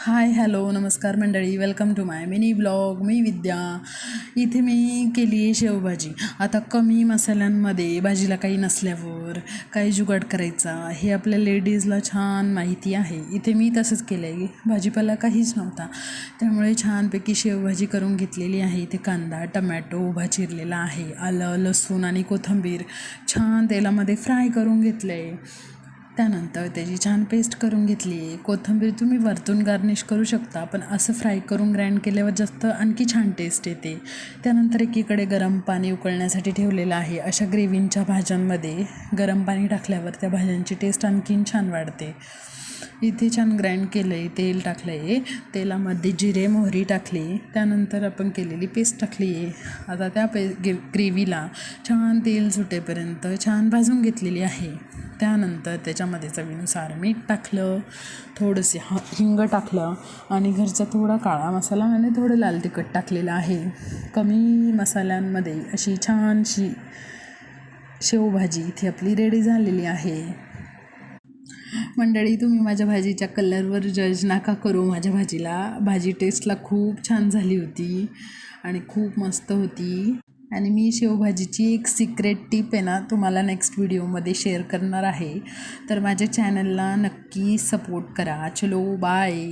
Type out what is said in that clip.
हाय hello नमस्कार मंडळी, welcome to my mini blog. मी विद्या. इथे मी केली आहे शेवभाजी. आता कमी मसाल्यांमध्ये भाजीला काही नसल्यावर काही जुगाड करायचा हे आपल्या लेडीजला छान माहिती आहे. इथे मी तसंच केलं आहे. भाजीपाला काहीच नव्हता, त्यामुळे छानपैकी शेवभाजी करून घेतलेली आहे. इथे कांदा, टमॅटो उभा चिरलेला आहे, आलं, लसूण आणि कोथिंबीर छान तेलामध्ये फ्राय करून घेतलं आहे. त्यानंतर त्याची छान पेस्ट करून घेतली आहे. कोथिंबीर तुम्ही वरतून गार्निश करू शकता, पण असं फ्राय करून ग्राइंड केल्यावर जास्त आणखी छान टेस्ट येते. त्यानंतर एकीकडे गरम पाणी उकळण्यासाठी ठेवलेलं आहे. अशा ग्रेव्हींच्या भाज्यांमध्ये गरम पाणी टाकल्यावर त्या भाज्यांची टेस्ट आणखीन छान वाढते. इथे छान ग्राइंड केलं आहे, तेल टाकलं आहे, तेलामध्ये जिरे मोहरी टाकली, त्यानंतर आपण केलेली पेस्ट टाकली आहे. आता त्या ग्रेव्हीला छान तेल सुटेपर्यंत छान भाजून घेतलेली आहे. त्यानंतर त्याच्यामध्ये चवीनुसार मीठ टाकलं, थोडंसे हिंग टाकलं आणि घरचा थोडा काळा मसाला आणि थोडं लाल तिखट टाकलेलं आहे. कमी मसाल्यांमध्ये अशी छानशी शेवभाजी इथे आपली रेडी झालेली आहे. मंडळी, तुम्ही माझ्या भाजीच्या कलरवर जज नका करू. माझ्या भाजी टेस्टला खूप छान झाली होती आणि खूप मस्त होती. आणि मी शेवभाजीची एक सिक्रेट टिप आहे ना, तुम्हाला नेक्स्ट व्हिडिओमध्ये शेअर करणार आहे. तर माझ्या चॅनलला नक्की सपोर्ट करा. चलो बाय.